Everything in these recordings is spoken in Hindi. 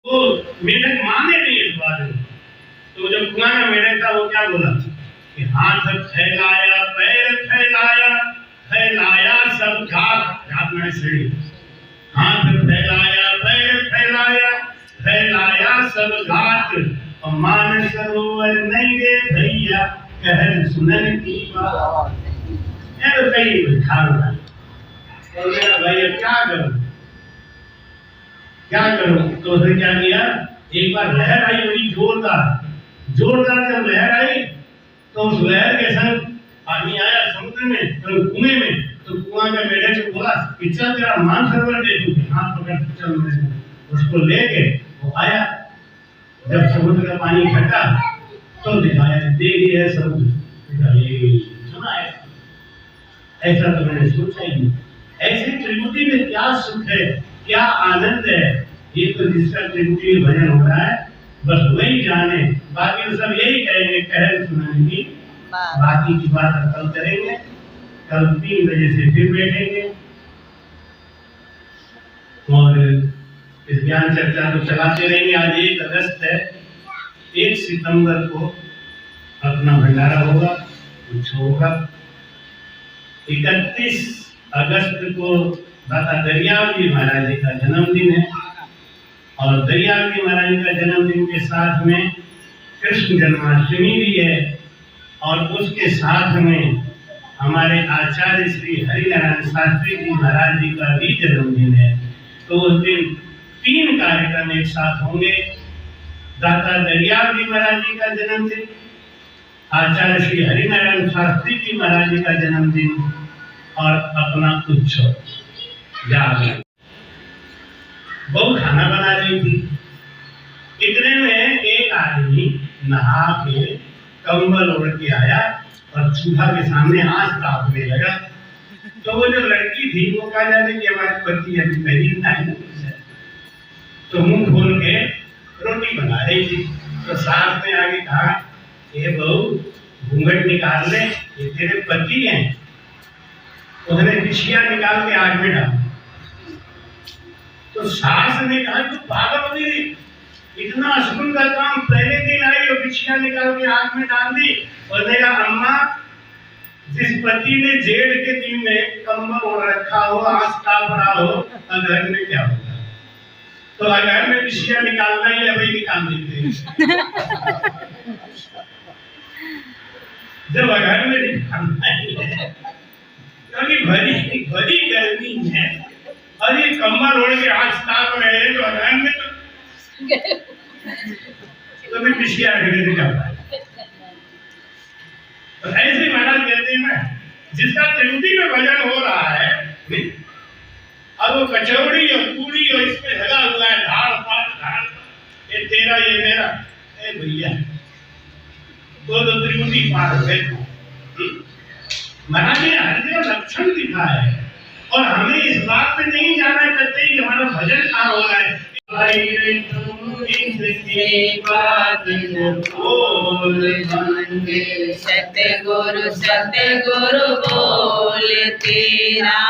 वो मेढक माने नहीं इस बात में। तो जब पुराना मेढक था वो क्या बोला कि हाथ फैलाया पैर फैलाया फैलाया सब घाट घाट में सीढ़ी, हाथ फैलाया पैर फैलाया फैलाया सब घाट और मान सरोवर नहीं रे भैया कहर सुनन की बात। मैं तो कहीं खाना और मेरा भाई क्या करूं क्या करूं। तो उसने क्या किया, एक बार लहर आई बड़ी जोरदार जोरदार, जब लहर आई तो उस लहर के संग पानी आया समुद्र में और कुएं में। तो कुआं का मेढक से बोला कि चल तेरा मानसरोवर दे दूं, हाथ पकड़ चल मेरे। उसको लेके वो आया, जब समुद्र का पानी घटा तो दिखाया देगी है समुद्र। सुना है ऐसा तो मैंने सोचा ही नहीं। ऐसे त्रिमुटी में क्या सुख है, क्या आनंद है, ये तो जिसका त्रिमुटी में भजन हो रहा है बस वही जाने। बाकी तो सब यही कहेंगे कहर सुनाएंगे, बाकी की बात कल करेंगे। कल 3 बजे से फिर बैठेंगे और इस ज्ञान चर्चा को चलाते रहेंगे। आज 1 अगस्त है, 1 सितंबर को अपना भंडारा होगा, कुछ होगा। 31 अगस्त को दाता दरियाव जी महाराज जी का जन्मदिन है और दरियाव जी महाराज जी का जन्मदिन के साथ में कृष्ण जन्माष्टमी भी है और उसके साथ में हमारे आचार्य श्री हरिनारायण शास्त्री जी महाराज जी का भी जन्मदिन है। तो उस दिन 3 कार्यक्रम एक साथ होंगे। दाता दरियाव जी महाराज जी का जन्मदिन, आचार्य श्री हरिनारायण शास्त्री जी महाराज जी का जन्मदिन और अपना उत्सव जागरण। बहु खाना बना रही थी, इतने में एक आदमी नहा के कंबल ओढ़ के आया और चूल्हा के सामने आंच तापने लगा। तो वो जो लड़की थी वो कहा जाने कि हमारे पति अभी पहली टाइम तो मुंह खोल के रोटी बना रही थी। तो सास ने आगे कहा, ए बहू घूंघट निकाल ले, ये तेरे पति हैं। उसने बिछिया निकाल के आग में डाल। तो सास ने कहा तू पागल हो गई, इतना सुंदर काम पहले दिन आई और बिछिया निकाल के आग में डाल दी। और देखा अम्मा, जिस पति ने जेठ के दिन में कंबल ओढ़ रखा हो, आंच ताप रहा हो, घर में क्या होगा। तो घर में बिछिया निकालना ही है, वही निकाल देते हैं। जब घर में निकालना ही है क्योंकि भरी गर्मी है और ये कंबल ओढ़ के आंच ताप रहे हैं तो घर में तो भी बिछिया ढेरे से जाता है। तो ऐसे महाराज कहते हैं ना, जिसका त्रिमुटी में भजन हो रहा है और वो कचौड़ी और पूरी और इसमें लगा हुआ है धाड़ धाड़, ये तेरा ये मेरा, ए भैया तो त्रिमुटी पार हो गए। महाराज ने हर जगह लक्षण दिखा है और हमें इस बात पे नहीं जाना करते कि हमारा भजन कहाँ हो रहा है। सतगुरु बोल तेरा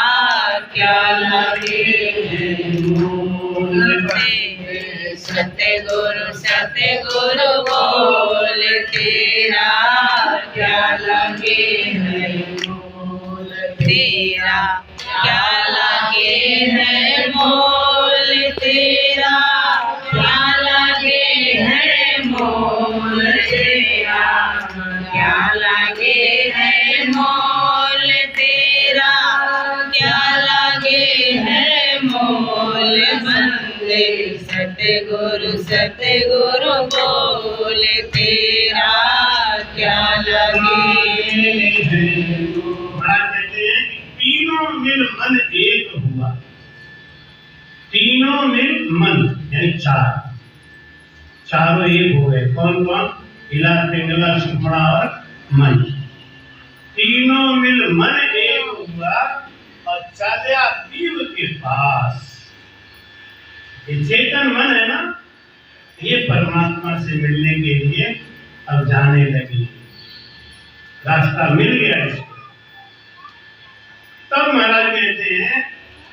क्या लगे मूल पे। सतगुरु बोल तेरा क्या लगे है मूल, तेरा क्या लगे है मोल, तेरा क्या लगे है मोल, तेरा क्या लगे है मोल, तेरा क्या लगे है मोल। बंदे सतगुरु बोल तेरा क्या लगे है। तीनों मिल मन एक हुआ, तीनों मिल मन यानी चारों एक हो गए। कौन कौन? हिला पिंगला सुखड़ा और मन, तीनों मिल मन एक हुआ और चला पीव के पास। ये चेतन मन है ना, ये परमात्मा से मिलने के लिए अब जाने लगी, रास्ता मिल गया इसको। तब महाराज कहते हैं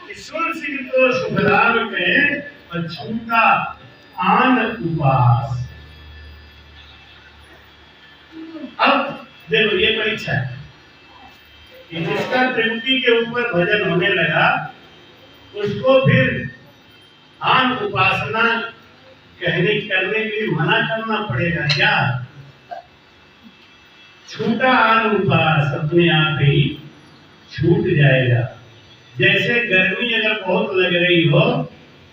कि सुन सिंह तो सुखदार कहे और छूटा आन उपास। अब देखो ये परीक्षा है कि जिसका त्रिमुखी के ऊपर भजन होने लगा उसको फिर आन उपासना करने के लिए मना करना पड़ेगा क्या? छूटा आन उपास अपने आप ही छूट जाएगा। जैसे गर्मी अगर बहुत लग रही हो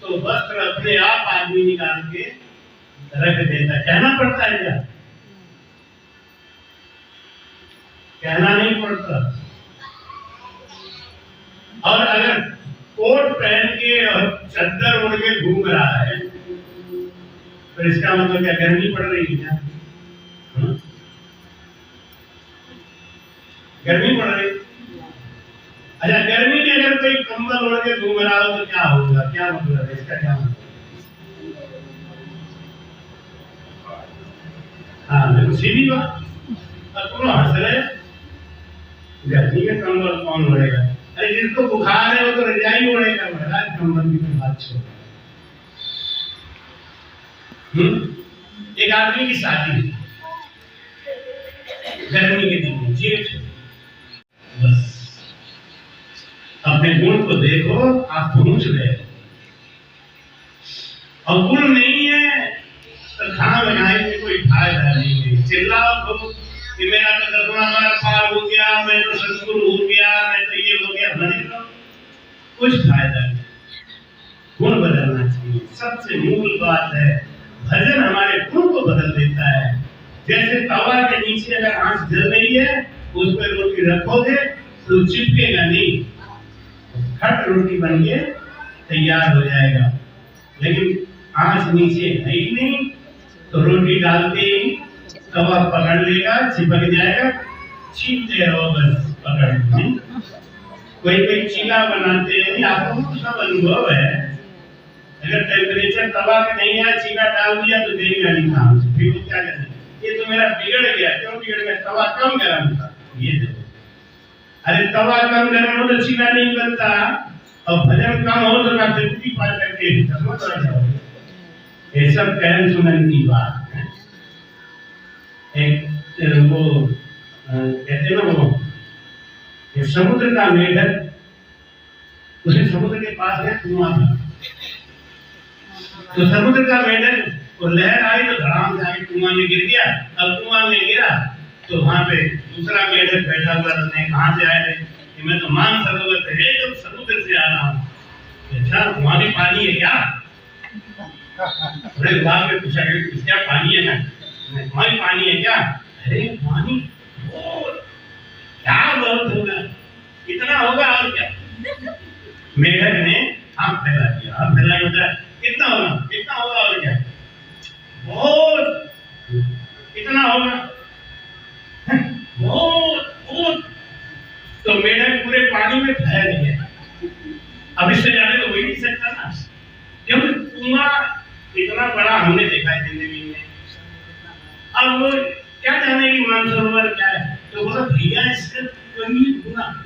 तो वस्त्र अपने आप आदमी निकाल के रख देता, कहना पड़ता है क्या? कहना नहीं पड़ता। और अगर कोट पहन के और चद्दर ओढ़ के घूम रहा है तो इसका मतलब क्या गर्मी पड़ रही है क्या? गर्मी पड़ रही। अच्छा, गर्मी में अगर कोई कंबल ओढ़ के घूम रहा हो तो क्या होगा? क्या मतलब है इसका? क्या मतलब? हाँ, देखो सीधी बात। अब तुम हंस रहे, गर्मी में कंबल कौन ओढ़ेगा? अरे जिसको बुखार है वो तो रजाई ओढ़ेगा, महाराज कंबल की तो बात छोड़। एक आदमी की शादी गर्मी के दिन में, जेठ, बस अपने गुण को देखो, आप पहुंच रहे हो। और गुण नहीं है तो खाना बनाने में कोई फायदा नहीं है। चिल्लाओ तो कि मेरा तो 10वां बार पार हो गया, मैं तो सदगुरु हो गया, मैं तो ये हो गया, बने तो कुछ फायदा नहीं। गुण बदलना चाहिए। सबसे मूल बात है भजन हमारे गुण को बदल देता है। जैसे तवा के नीचे अगर आंच जल रही है उस पर रोटी रखोगे तो चिपकेगा नहीं, खट रोटी बन के तैयार हो जाएगा। लेकिन आंच नीचे है ही नहीं तो रोटी डालते ही तवा पकड़ लेगा, चिपक जाएगा, छीनते रहो बस पकड़। कोई चीला बनाते हैं, आपको सब अनुभव है। अगर टेम्परेचर तवा का नहीं है, चीला डाल दिया तो देगा नहीं काम से, फिर क्या करें? ये तो मेरा बिगड़ गया। क्यों बिगड़ गया? तवा कम गर्म था। ये देखो, अरे तवा कम गर्म हो तो चीला नहीं बनता, और भजन कम हो तो ना त्रिपुटी पार करके समझ आ जाओगे। ये सब कहन सुनन की बात है। एक वो कहते ना वो ये समुद्र का मेढक, उसे समुद्र के पास है कुआं था, तो समुद्र का मेढक को लहर आई तो धड़ाम से आके कुआं में गिर गया। अब कुआं में गिरा तो वहां पे दूसरा मेढक बैठा हुआ था। कहाँ से आए थे? कि मैं तो मानसरोवर से एकदम समुद्र से आ रहा हूँ। अच्छा, वहां भी पानी है क्या? बड़े बाप ने पूछा क्या पानी है ना? वहां भी पानी है क्या? अरे पानी क्या बहुत होगा, कितना होगा और क्या? मेढक ने हाथ फैला दिया, हाथ फैला के कितना होगा, कितना होगा और क्या? बहुत, कितना होगा? बहुत बहुत। तो मेढक पूरे पानी में फैल गया। अब इससे ज्यादा तो हो ही नहीं सकता ना, क्योंकि कुआं इतना बड़ा हमने देखा है जिंदगी में। अब वो क्या जाने की मानसरोवर क्या है? तो बोला भैया इससे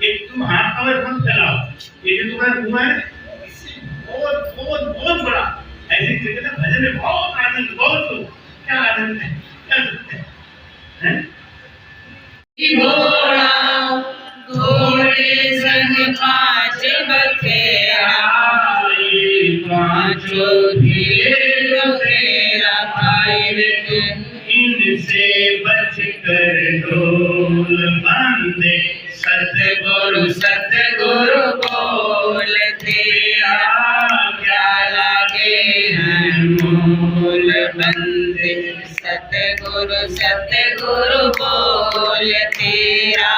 एक तुम हाथ पावर मत फैलाओ, ये जो तुम्हारा कुआं है इससे बहुत बहुत बहुत बड़ा। ऐसे कहते भजन में बहुत आनंद, बहुत क्या आनंद है, क्या सुनते हैं? घोड़े संग 5 बखेरा, पांचों फेरा पाए, इनसे बच कर डोल बंदे, सतगुरु सतगुरु बोल तेरा क्या लागे हैं मूल बंदे। सतगुरु सतगुरु बोल तेरा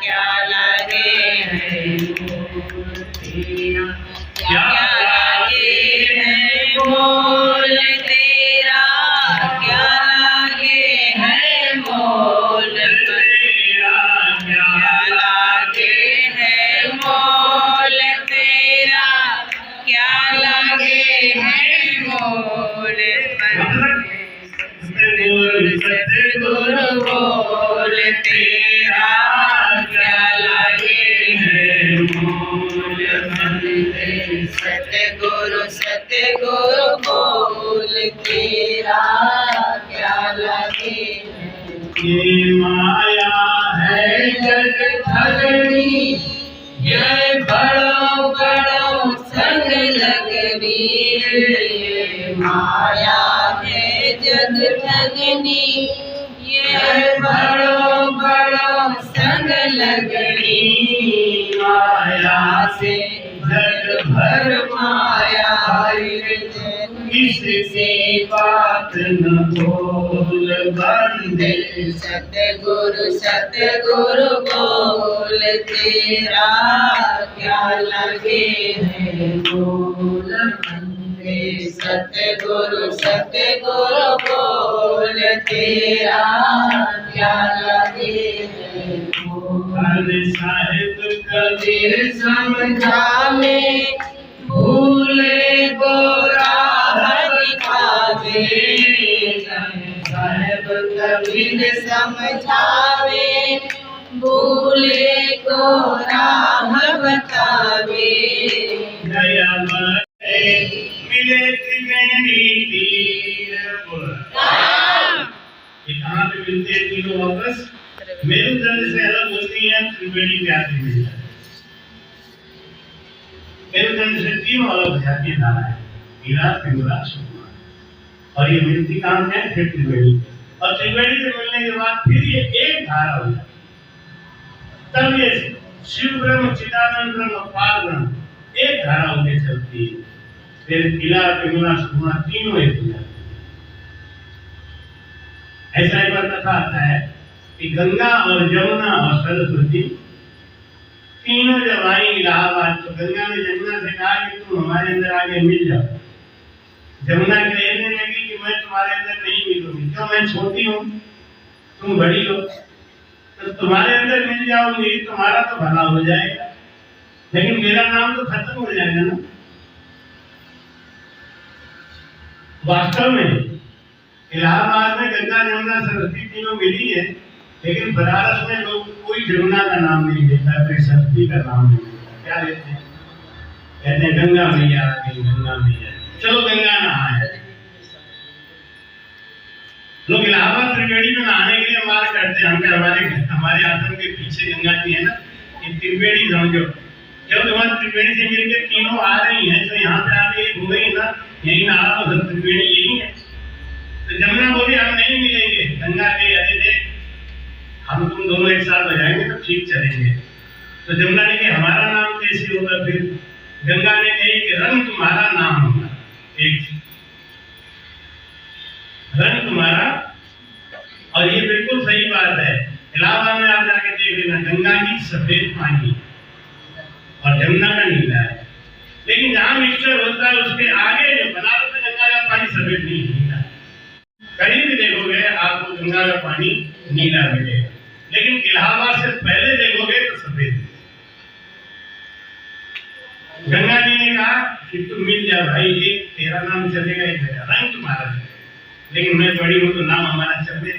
क्या लागे हैं मूल तेरा, क्या लागे हैं मूल तेरा, क्या लागे हैं मूल तेरा, क्या लागे हैं मूल तेरा, क्या लागे हैं मूल सतगुरु सतगुरु बोल तेरा क्या लागे ये माया है जग ठगनी, ये बड़ों बड़ों संग लगनी। ये माया है जग ठगनी, ये बड़ों बड़ों संग लगनी। माया से जग भर माया, किससे बात न बोल बंदे। सतगुरु सतगुरु बोल, तेरा क्या लगे है बोल बंदे। सतगुरु सतगुरु बोल, तेरा क्या लगे है बोल। साहिब कबीर समझावे, भूले को राह दिखावे। साहिब कबीर समझावे, भूले को राह बतावे। दया मिले त्रिवेणी तीर। ये कहाँ पे मिलते हैं तीनों वापस? मेरुदंड से अलग होती है, त्रिवेणी पे आती मिल जाती है। मेरुदंड से तीनों अलग हो जाती है धाराएं, नीला, पिंगला, सुकुमार। और ये मिलती कहाँ पे है? फिर त्रिवेणी। और त्रिवेणी से मिलने के बाद फिर ये एक धारा हो जाती है। तब ये शिव ब्रह्म, चिदानंद ब्रह्म, पार ब्रह्म एक धारा होकर चलती है। फिर नीला, पिंगला, सुकुमार तीनों एक हो जाते हैं। ऐसा एक बार कथा आता है कि गंगा और यमुना और सरस्वती तीनों जब आई इलाहाबाद, तो गंगा ने यमुना से कहा कि तुम हमारे अंदर आगे मिल जाओ। यमुना कहने लगी कि मैं तुम्हारे अंदर नहीं मिलूंगी, क्यों? मैं छोटी हूँ, तुम बड़ी हो, तो तुम्हारे अंदर मिल जाऊंगी, तुम्हारा तो भला हो जाएगा, लेकिन मेरा नाम तो खत्म हो जाएगा ना। वास्तव में इलाहाबाद में गंगा, यमुना, सरस्वती तीनों मिली है, लेकिन बनारस में लोग कोई यमुना का नाम नहीं लेता, कोई सरस्वती का नाम नहीं लेता। क्या लेते हैं? कहते हैं गंगा मैया आ गई, गंगा मैया। चलो गंगा नहाए। लोग इलाहाबाद त्रिवेणी में नहाने के लिए मार करते हैं। हमारे आश्रम के पीछे गंगा जी है ना, ये त्रिवेणी समझो। जब तुम्हारी त्रिवेणी से मिलकर तीनों आ रही हैं, तो यहाँ पे आके घूमेंगे ना, यही नहा तो त्रिवेणी यही है। तो यमुना बोली हम नहीं मिलेंगे। गंगा के अरे देख, हम तुम दोनों एक साथ हो जाएंगे तो ठीक चलेंगे। तो यमुना ने कहा हमारा नाम कैसे होगा? फिर गंगा ने कही कि रंग तुम्हारा नाम होगा, एक रंग तुम्हारा। और ये बिल्कुल सही बात है। इलाहाबाद में आप जाके देख लेना, गंगा की सफेद पानी और यमुना का नीला है। लेकिन जहां मिक्सचर होता है उसके आगे जो बनारस में गंगा का पानी सफेद नहीं नीला। कहीं भी देखोगे आपको गंगा का पानी नीला मिलेगा, लेकिन इलाहाबाद से पहले देखोगे तो सफेद। गंगा जी ने कहा कि तुम मिल जा भाई, एक तेरा नाम चलेगा, एक मेरा, रंग तुम्हारा है, लेकिन मैं बड़ी हूं तो नाम हमारा चले।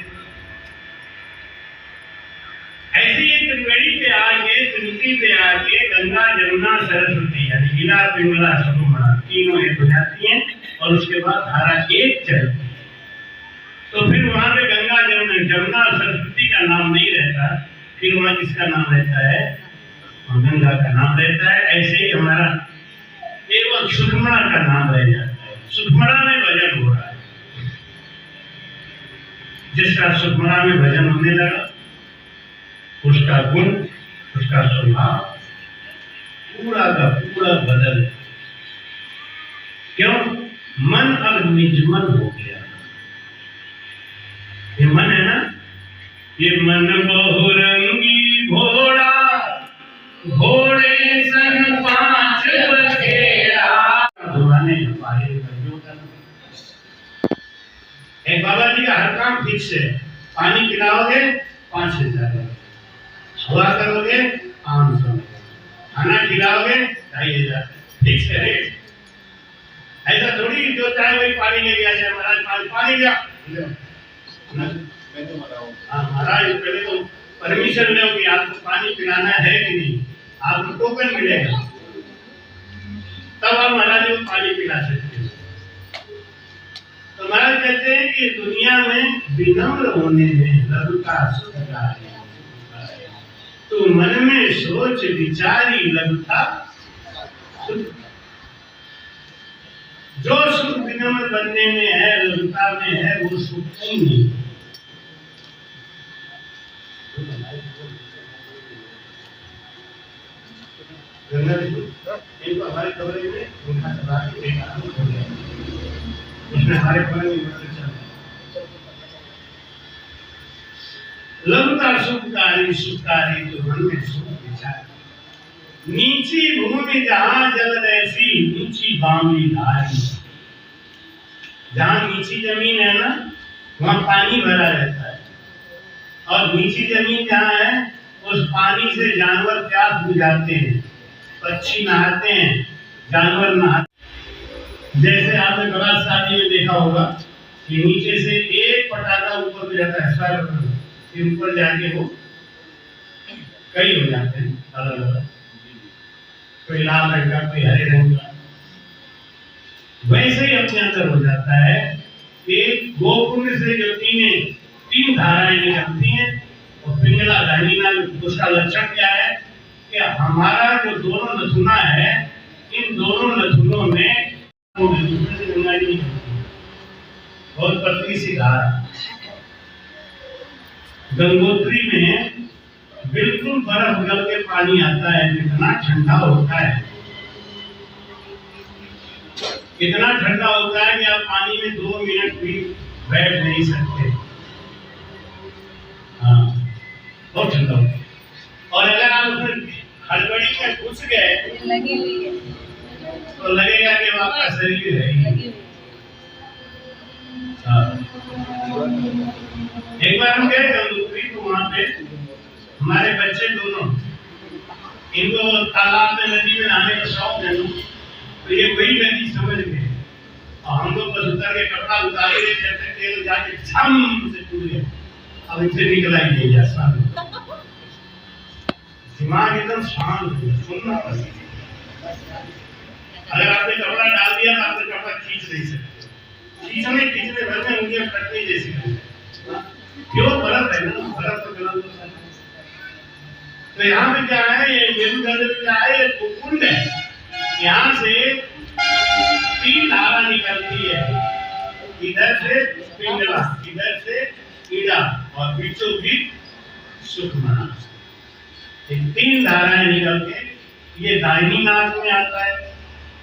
ऐसे ही त्रिवेणी पे आके, त्रिवेणी पे आके गंगा, यमुना, सरस्वती यानी नीला, पिंगला, सुकुमार तीनों एक हो जाती हैं और उसके बाद धारा एक चलती है। तो फिर वहां पे गंगा, यमुना, सरस्वती का नाम नहीं रहता, फिर वहां किसका नाम रहता है? गंगा का नाम रहता है। ऐसे ही हमारा केवल सुषमा का नाम रह जाता है। सुषमा में भजन हो रहा है। जिसका सुषमा में भजन होने लगा, उसका गुण, उसका स्वभाव पूरा का पूरा बदल। क्यों? मन अब निजमन हो गया। ये मन है ना, ये मन बहुरंगी घोड़ा, घोड़े सन 5 बखेड़ा। एक बाबा जी का हर काम फिक्स है। पानी पिलाओगे 5,000, हवा करोगे 500, खाना खिलाओगे 2,500, फिक्स है रेट। ऐसा थोड़ी जो चाहे वही पानी ले लिया जाए। महाराज पानी लिया, महाराज पहले तो परमिशन लो कि आपको पानी पिलाना है कि नहीं, आपको टोकन मिलेगा, तब आप महाराज को पानी पिला सकते हैं। तो महाराज कहते हैं कि दुनिया में विनम्र होने में लघुता सुखकारी। तो मन में सोच विचारी लघुता सुख। जो सुख विनम्र बनने में है, लघुता में है, वो सुख कहीं नहीं। इनको हमारे कमरे में उनका चला के देखा हो गया, उसमें हमारे कमरे में चल रहा। लघुता सुखकारी, सुखकारी तो मन में सुख विचार। नीची भूमि जहाँ जल ऐसी, नीची बावली धारी। जहाँ नीची जमीन है ना, वहाँ पानी भरा रहता है, और नीची जमीन जहाँ है, उस पानी से जानवर प्यास बुझाते हैं, पक्षी नहाते हैं, जानवर नहाते। जैसे आपने बारात शादी में देखा होगा कि नीचे से एक पटाखा ऊपर जाता है, सर फिर ऊपर जाके वो कई हो जाते हैं अलग अलग, कोई लाल रंग का, कोई हरे रंग का। वैसे ही अपने अंदर हो जाता है कि गोकुंड से जो तीन धाराएं निकलती हैं, और पिंगला दाहिना, उसका लक्षण क्या है कि हमारा जो दोनों नथुना है, इन दोनों नथुनों में गंगा जी बहुत पतली सी धारा। गंगोत्री में बिल्कुल बर्फ गल के पानी आता है, इतना ठंडा होता है, इतना ठंडा होता है कि आप पानी में 2 मिनट भी बैठ नहीं सकते। हाँ, बहुत ठंडा होता है। और अगर आप उसमें हड़बड़ी में घुस गए तो लगेगा कि वो आपका शरीर है ही। एक बार हम गए गंगोत्री, तो वहाँ पे हमारे बच्चे दोनों, इनको तालाब में, नदी में नहाने का शौक है, तो ये वही नदी समझ गए, और हम लोग बस उतर के कपड़ा उतारे गए, जैसे तेल जाके छम से टूट गया। अब इनसे निकला ही नहीं जा सकता, दिमाग एकदम शांत हो गया, सुनना पड़ेगा। अगर आपने कपड़ा डाल दिया तो आपने कपड़ा खींच नहीं सकते, खींचने भर में उंगलियां कटने जैसी है। क्यों? बर्फ है ना, बर्फ तो गलत होता है। तो यहाँ पे क्या है, ये मेरुदंड में क्या है, ये कुंड है। यहाँ से 3 धारा निकलती है, इधर से पिंगला, इधर से कीड़ा, और बीचों बीच सुखमना। 3 धाराएं निकल के ये दाहिनी नाक में आता है,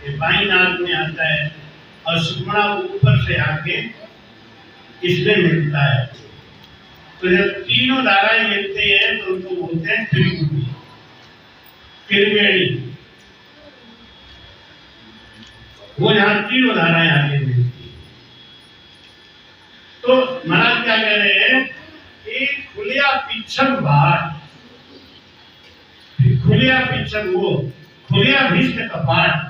ये बाई नाक में आता है, और सुखमना ऊपर से आके इसमें मिलता है। तो जब तीनों धाराएं मिलती हैं तो उनको बोलते हैं त्रिभुजी, त्रिवेणी। वो यहाँ तीनों धाराएं आगे मिलती हैं। तो महाराज क्या कह रहे हैं, एक खुलिया पिछक भाट, खुलिया पिछक, वो खुलिया भिष्ट कपाट।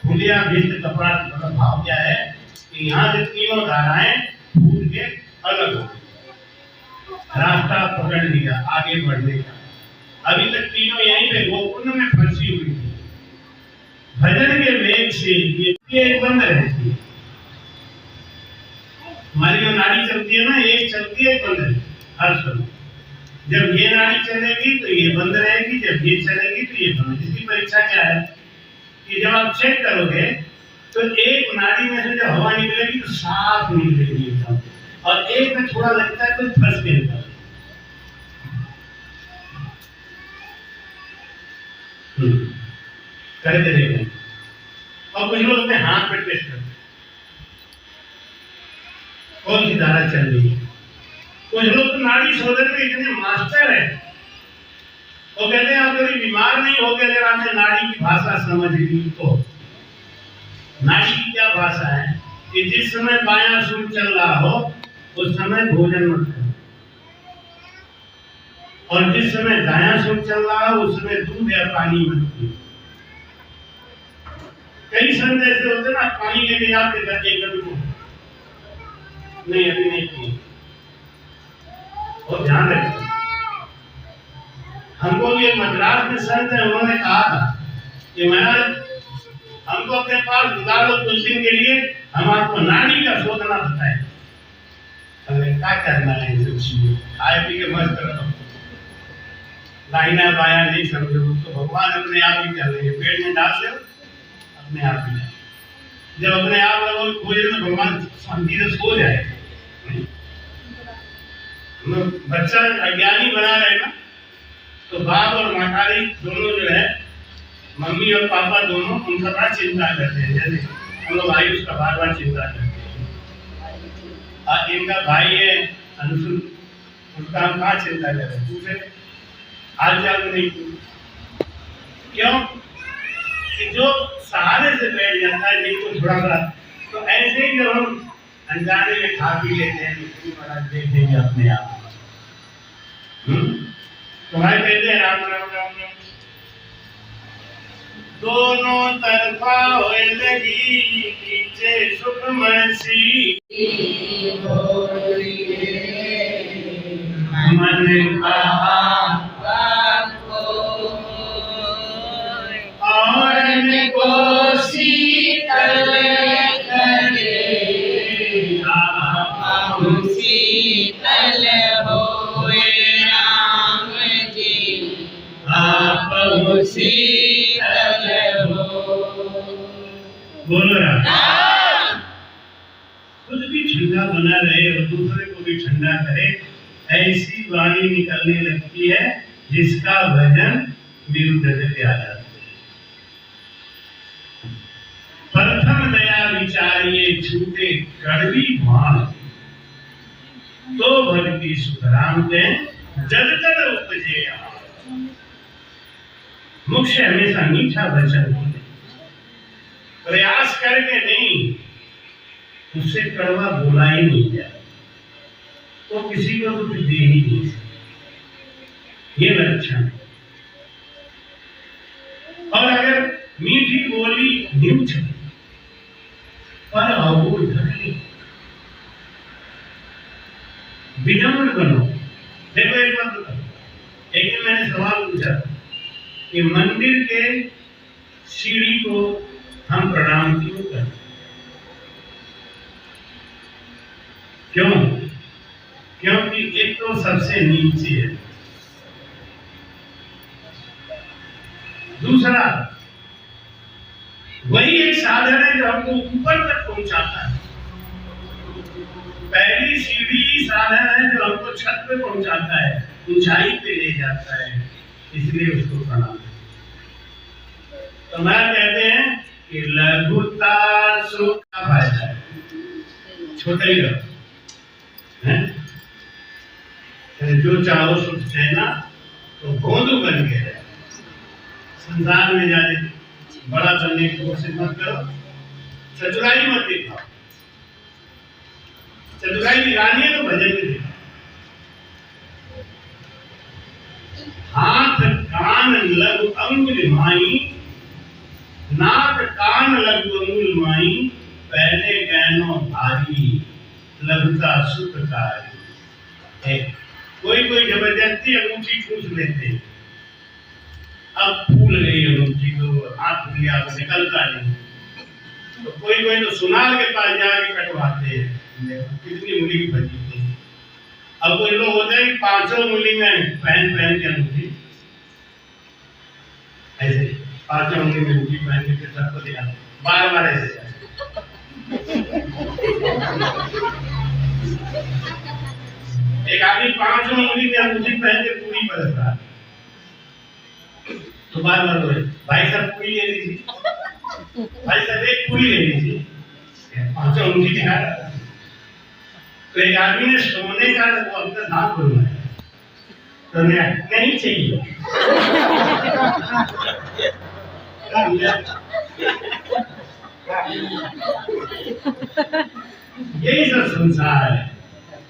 खुलिया भिष्ट कपाट मतलब भाव क्या है कि यहाँ से तीनों धाराएं फूट के अलग हो, रास्ता पकड़ लिया आगे बढ़ने का। अभी तक तीनों यहीं पे गोकुंड में फंसी हुई थी। भजन के वेग से ये बंद रहती है। हमारी जो नाड़ी चलती है ना, एक चलती है, बंद है हर समय। जब ये नाड़ी चलेगी तो ये बंद रहेगी, जब ये चलेगी तो ये बंद। इसकी परीक्षा क्या है कि जब आप चेक करोगे तो एक नाड़ी में से जब हवा निकलेगी तो साफ निकलेगी एकदम, और एक में थोड़ा लगता है तो फंस के निकल। करके देखें। और कुछ लोग अपने हाथ पे टेस्ट करते, कौन सी धारा चल रही है। कुछ लोग तो नाड़ी शोधन में इतने मास्टर है, वो कहते हैं आप कभी बीमार नहीं हो गए अगर आपने नाड़ी की भाषा समझ ली तो। नाड़ी की क्या भाषा है कि जिस समय बायां सुर चल रहा हो उस समय भोजन मत करो, और जिस समय दायां सुर चल रहा हो उस समय दूध या पानी मत पियो। कई संत ऐसे होते ना, पानी लेके जाते करते को नहीं, अभी नहीं पिए, और ध्यान रखें। हमको ये मद्रास में संत है, उन्होंने कहा था कि महाराज हमको अपने पास बुला लो कुछ दिन के लिए, हम आपको नाड़ी का शोधना बताएं। अरे क्या करना है इन सब चीजों, खाए पी के मस्त रहो, दाहिना बाया नहीं समझो, तो भगवान अपने आप ही कर लेंगे। पेट में डाल दो अपने आप ही, जब अपने आप लोग खोजे तो भगवान शांति से सो जाए। बच्चा अज्ञानी बना रहे ना, तो बाप और मातारी दोनों जो है, मम्मी और पापा दोनों उनका बड़ा चिंता करते हैं। जैसे हम लोग भाई उसका बार बार चिंता करते हैं। इनका भाई है अनुसुल, उसका हम कहाँ चिंता कर रहे हैं, दूसरे हाल चाल नहीं। क्यों कि जो सहारे से बैठ जाता है जिनको थोड़ा सा, तो ऐसे ही जब हम अनजाने में खा पी लेते हैं महाराज देखेंगे अपने आप। तुम्हारे कहते हैं राम राम राम राम, दोनों तरफा होए लगी नीचे सुख मनसी, मन कहा और को शीतल करे, शीतल होए राम जी, आप शीतल हो। बोलो राम। खुद भी ठंडा बना रहे और दूसरे को भी ठंडा करे, ऐसी वाणी निकलने लगती है जिसका भजन विरुद्ध पे आ जाता है। प्रथम दया विचारिये छूटे कड़वी भाण, तो भक्ति सुख राम के जल जल उपजे। मुख से हमेशा मीठा वचन बोले, प्रयास करके नहीं, उससे कड़वा बोला ही नहीं जाए तो किसी को कुछ दे ही नहीं सकते, ये लक्षण है। और अगर मीठी बोली न्यू चले पर अवगुण धरली, विनम्र बनो। देखो एक बात बताओ, एक दिन मैंने सवाल पूछा कि मंदिर के सीढ़ी को हम प्रणाम क्यों करते? क्यों? क्योंकि एक तो सबसे नीचे है, दूसरा वही एक साधन है जो हमको ऊपर तक पहुंचाता है। पहली सीढ़ी साधन है जो हमको छत पे पहुंचाता है, ऊंचाई पे ले जाता है, इसलिए उसको प्रणाम। तो मैं कहते हैं कि लघुता सुख का फायदा है, छोटे ही रहो, जो चाहो सुख सहना तो गोंदू बन के रहे। संसार में जाने बड़ा बनने की कोशिश मत करो, चतुराई मत दिखाओ। चतुराई दिखानी है तो भजन में दिखाओ। हाथ कान लघु अंगुल माई, नाक कान लघु अंगुल माई, पहले गहनों भारी, लघुता सुखकारी। कोई कोई जबरदस्ती अंगूठी ठूस लेते हैं, अब फूल गई अंगूठी तो हाथ लिया तो निकलता नहीं, तो कोई कोई तो सुनार के पास जाके कटवाते हैं, कितनी उंगली की बची थी। अब कोई लोग होते हैं 5 उंगली में पहन के अंगूठी, ऐसे 5 उंगली में अंगूठी पहन के सबको दिखाते, बार बार ऐसे। एक आदमी 5 उंगली में अंगूठी पहन के पूरी बरसता, तो बार बार बोले भाई साहब पूरी ले लीजिए, भाई साहब एक पूरी ले लीजिए, 5 उंगली दिखा रहा। तो एक आदमी ने सोने का वो अपना दांत बनवाया, तो नहीं चाहिए। यही सब संसार है,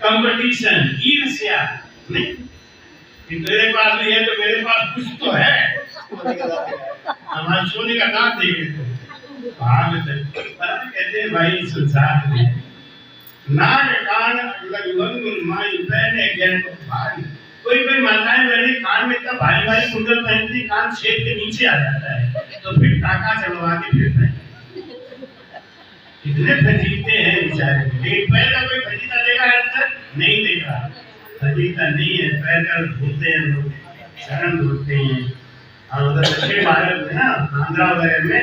कंपटीशन, ईर्ष्या। नहीं कि तेरे पास भी है तो मेरे पास कुछ तो है, हमारे सोने का दांत देंगे तो कहते हैं भाई संसार में नाक कान लगभग माई पहने गए तो भारी। कोई कोई माताएं मैंने कान में इतना भारी भारी कुंडल पहनती, कान छेद के नीचे आ जाता है, तो फिर टाका चढ़वा के फिर पहनते। इतने फजीते हैं बेचारे, लेकिन पैर का कोई फजीता देखा है अंदर का सजीता नहीं है, पैर कर धोते हैं लोग, शरण धोते हैं। और उधर दक्षिण भारत में ना आंध्रा वगैरह में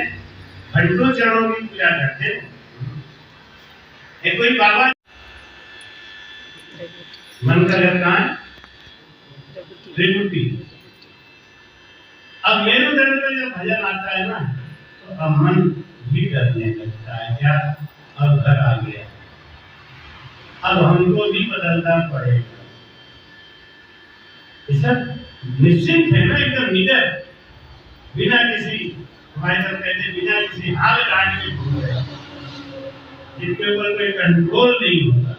घंटों चरणों की पूजा करते हैं। एक कोई बाबा मन का घर कहाँ है? त्रिकुटी। अब मेरुदंड में जब भजन आता है ना तो अब मन भी डरने लगता है, क्या अब घर आ गया, अब हमको भी बदलना पड़ेगा। निश्चिंत है ना, एकदम निडर, बिना किसी हमारे सब कहते बिना किसी हाल काट के घूम रहे, जिनके ऊपर कोई कंट्रोल नहीं होता।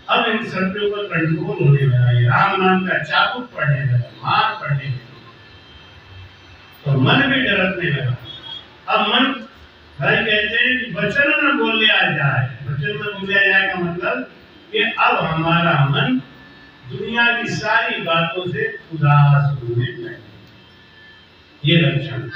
अब इन सब के ऊपर कंट्रोल होने लगा, राम नाम का चाबुक पड़ने लगा, मार पड़ने लगा, तो मन भी डरने लगा। अब मन भाई कहते हैं कि वचन न बोले आ जाए, वचन न बोले आ जाए का मतलब कि अब हमारा मन दुनिया की सारी बातों से उदास होने लगे। ये लक्षण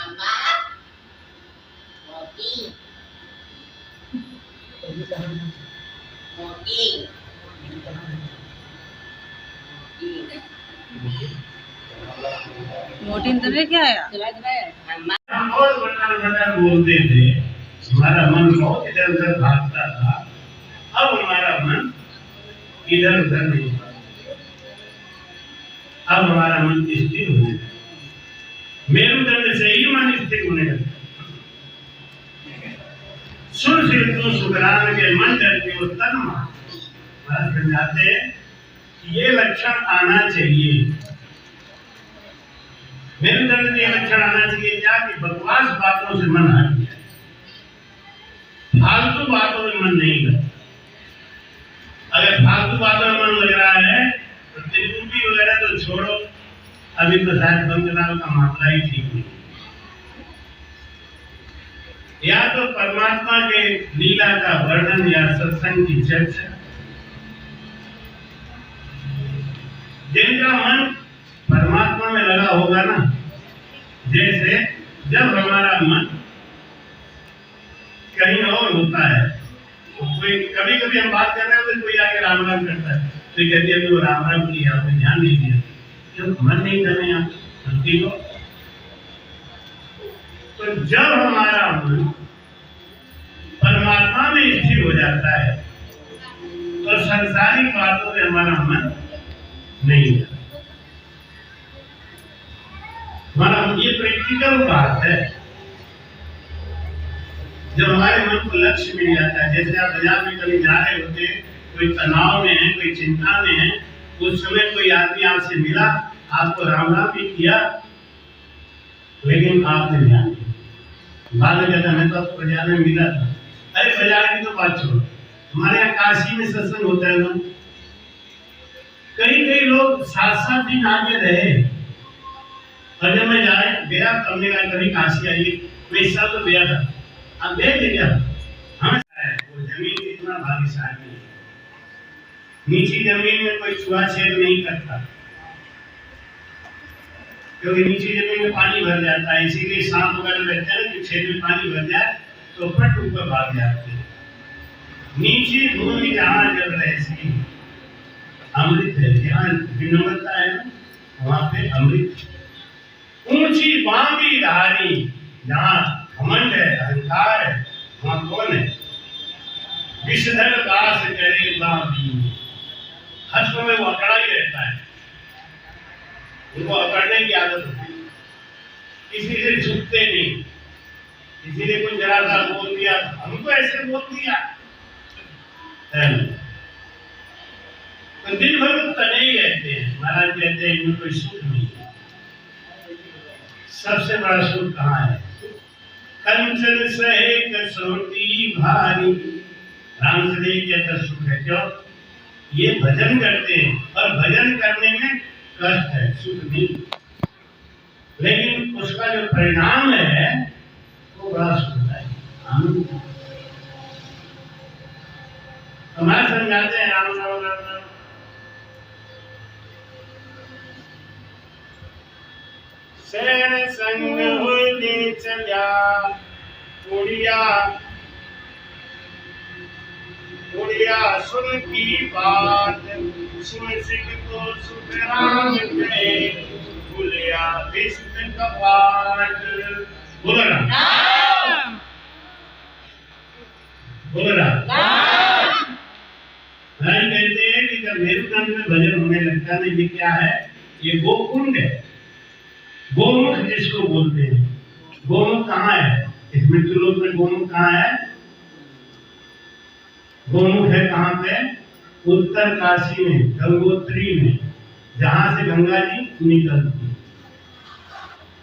मोटी अंदर क्या आया? हम बहुत बड़ा बोलते थे, हमारा मन बहुत इधर उधर भागता था। अब हमारा मन इधर उधर नहीं भागता, अब हमारा मन स्थिर होने लगा। मेरुदंड से ही मन स्थिर होने लगा। सुर सिर तो सुखराम के मन डरते हो तन महाराज समझाते हैं कि ये लक्षण आना चाहिए। मेरुदंड के लक्षण आना चाहिए क्या कि बकवास बातों से मन हट गया, फालतू बातों में मन नहीं लगता। अगर फालतू बातों में मन लग रहा है तो त्रिकुटी वगैरह तो छोड़ो, अभी तो शायद बंदनाल का मामला ही ठीक नहीं। या तो परमात्मा के लीला का वर्णन या सत्संग की चर्चा। जिनका मन परमात्मा में लगा होगा ना, जैसे जब हमारा मन कहीं और होता है तो कोई कभी कभी हम बात कर रहे हैं तो कोई आके राम राम करता है, तो कहते हैं वो राम राम किया, आपने ध्यान नहीं दिया, क्यों मन नहीं करने आप भक्ति को। तो जब हमारा मन परमात्मा में स्थिर हो जाता है तो संसारिक बातों में हमारा मन नहीं जाता। हमारा ये प्रैक्टिकल बात है। जब हमारे मन को लक्ष्य मिल जाता है, जैसे आप बाजार में कभी जा रहे होते, कोई तनाव में है, कोई चिंता में है, उस समय कोई आदमी आपसे मिला, आपको राम राम भी किया, लेकिन आपने ध्यान दिया। बाद में कहता मैं तो आपको बाजार में मिला था। अरे बाजार की तो बात छोड़ो, हमारे यहाँ काशी में सत्संग होता है ना, कई कई लोग 7-7 दिन आगे रहे, और जब मैं गया तो हमने कहा कभी काशी आइए, मैं इस साल तो गया था, आप गए थे क्या? हमें वो जमीन कितना भाग्यशाली है, नीची जमीन में कोई छुआछेद नहीं करता, क्योंकि नीची जमीन में पानी भर जाता है, इसीलिए सांप वगैरह रहते हैं कि छेद में पानी भर जाए तो फट ऊपर भाग जाते हैं। नीची भूमि जहाँ जल रहती अमृत है, जहाँ विनम्रता है वहाँ पे अमृत। ऊंची बांधी धारी जहाँ घमंड है, अहंकार है, वहाँ कौन है? विषधर दास करे बांधी, हर समय वो अकड़ा ही रहता है, उनको अकड़ने की आदत होती है, किसी से झुकते नहीं। किसी ने कुछ जरा सा बोल दिया, हमको ऐसे बोल दिया, तो दिन भर वो तने ही रहते हैं। महाराज कहते हैं इनमें कोई सुख नहीं है। सबसे बड़ा सुख कहाँ है? कंचन सहे कसौटी भारी, राम से कहता सुख है। क्यों? ये भजन करते हैं और भजन करने में कष्ट है, सुख नहीं, लेकिन उसका जो परिणाम है वो बड़ा सुख है, आनंद। हमारे समझाते हैं राम नाम राम नाम। सैन संग होले चल्या उड़िया उड़िया सुन की बात, सूक्ष्म सिख को सुख राम के भूलिया विष्णु कपाट। बोलो राम, बोलो राम। महाराज कहते हैं कि जब मेरुदंड में भजन होने लगता है, ये क्या है? ये गोकुंड है, गोमुख जिसको बोलते हैं। गोमुख कहाँ है? इस मृत्युलोक में गोमुख कहाँ है? गोमुख है कहाँ पे? उत्तर काशी में, गंगोत्री में, जहां से गंगा जी निकलती,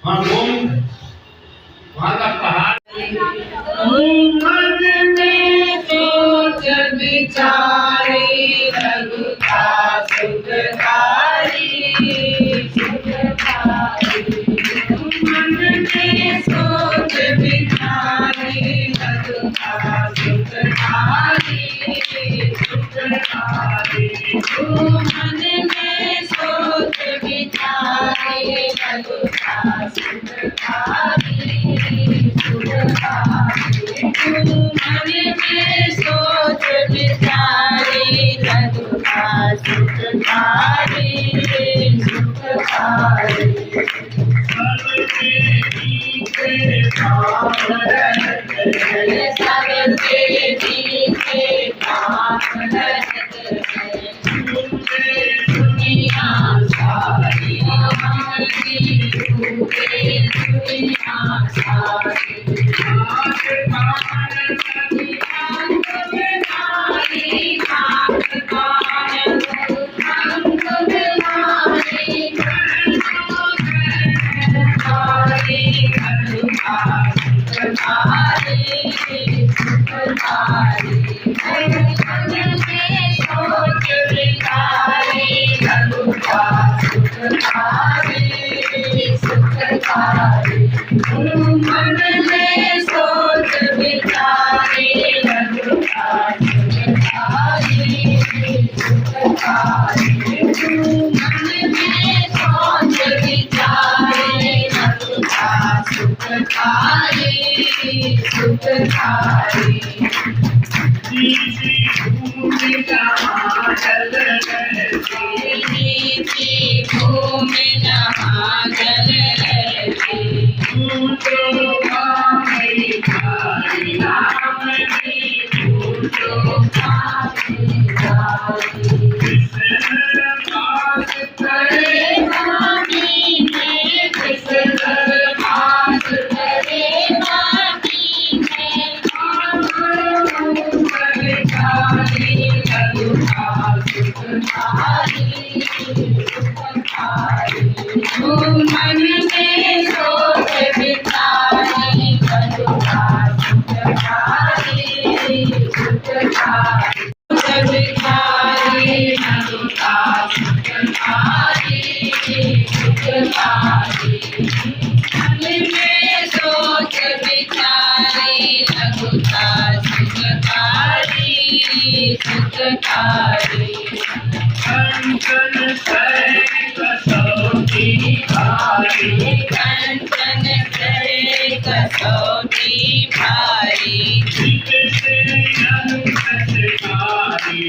वहां गोमुख है, वहां का पहाड़। मन में सोच विचारे रघुता सुखकारी, मन में सोच विचारे रघुता सुखकारी, मन में सोच विचारे रघुता सुखकारी, मन में सोच विचारे रघुता सुखकारी, सुखकारी। सबके पीछे पाप रहत है, दुनिया सारी हमारी, दुनिया सारी मन में सोच विचारे रघुता सुखकारी, सुखकारी। मन में सोच विचारे रघुता सुखकारी, सुखकारी। भूमि जहाँ जल मन में सोच विचारे रघुता सुखकारी, सुखकारी। विचारे रघुता सुखकारी, सुखकारी। मन में सोच विचारे रघुता सुखकारी, सुखकारी। कंचन से कसौटी भारी, कंचन से कसौटी भारी,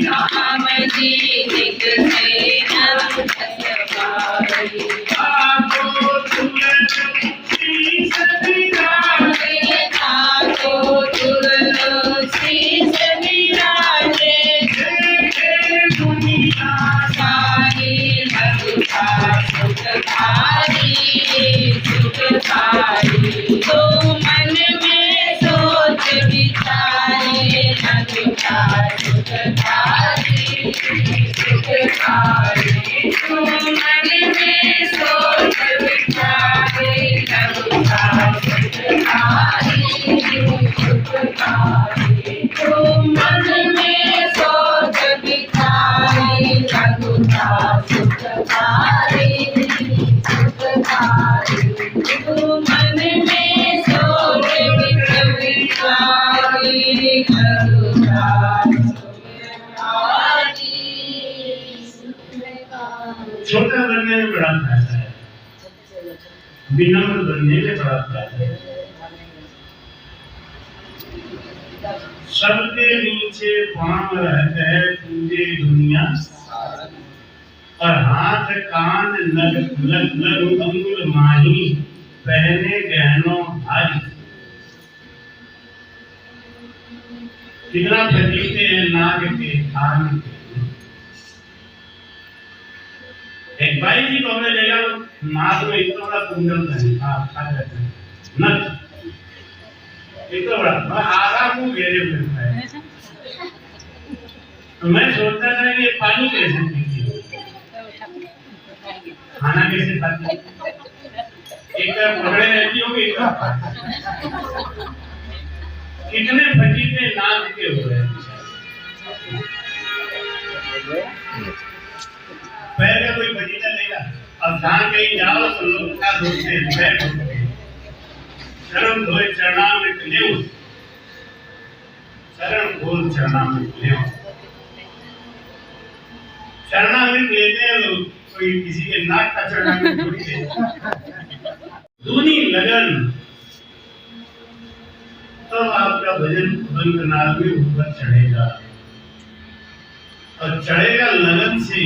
राम जी दिख से रंग सवारी। ताको तुलसी सविराजे, ताको तुलसी सविराजे, दुनिया सारी रघुता सुखकारी, सुखकारी। तो मन में सोच विचारे रघुता सुखकारी, सुखकारी। तो मन में सोच विचारे रघुता सुखकारी, सुखकारी। तो मन में सोच विचारे रघुता सुखकारी, सुखकारी। तो मन में सोच विचारे रघुता सुखकारी। छोटा बनने में बड़ा फायदा है, विनम्र बनने में बड़ा फायदा है। सबके नीचे पांव रहते है पूरे दुनिया और हाथ कान लग लग लग अंगुल माही पहने गहनों भारी। कितना फजीते हैं नाग के कान के। एक भाई जी को हमने देखा नाक में इतना बड़ा कुंडल था नथ इतना बड़ा आधा मुंह घेरे हुए है। तो मैं सोचता था कि ये पानी कैसे पीती है, खाना कैसे खाती है, एक पकड़े रहती होगी। कितने फजीते नाक के हो रहे हैं। पैर का कोई फजीता नहीं था। अब जहाँ कहीं जाओ तो लोग क्या सोचते हैं, पैर धोते हैं। शरण धोए चरणामृत लेव, शरण धोए चरणामृत लेव। चरणामृत लेते हैं लोग, कोई किसी के नाक का चरणामृत थोड़ी लेते। दूनी लगन तब आपका भजन बंदनाथ में ऊपर चढ़ेगा, और चढ़ेगा लगन से,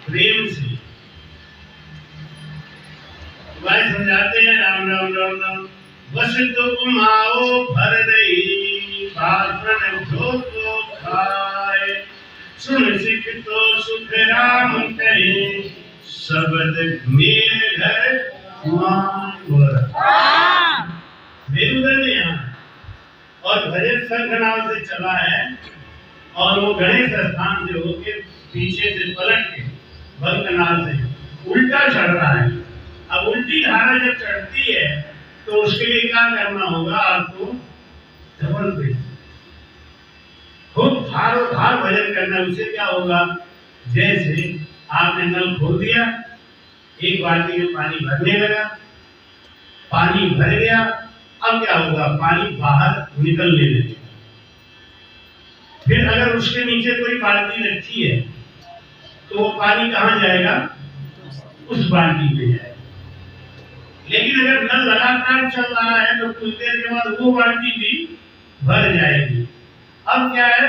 प्रेम से। भाई समझाते हैं राम राम राम राम। बस तो घुमाओ भर रही बासन जो तो खाए, सुन सिख तो सुख राम कहे, शब्द मेरे घर यहाँ। और भजन संघ नाम से चला है, और वो गणेश स्थान से होके पीछे से पलट के बंकनाथ से उल्टा चढ़ रहा है। अब उल्टी धारा जब चढ़ती है तो उसके लिए क्या करना होगा, आपको डबल ब्रेथ, खूब धारो धार भजन करना। उससे क्या होगा, जैसे आपने नल खोल दिया, एक बाल्टी में पानी भरने लगा, पानी भर गया, अब क्या होगा, पानी बाहर निकलने लगेगा। फिर अगर उसके नीचे कोई बाल्टी रखी है तो वो पानी कहाँ जाएगा, उस बाल्टी में जाएगा। लेकिन अगर नल लगातार चल रहा है तो कुछ देर के बाद वो बाल्टी भी भर जाएगी। अब क्या है,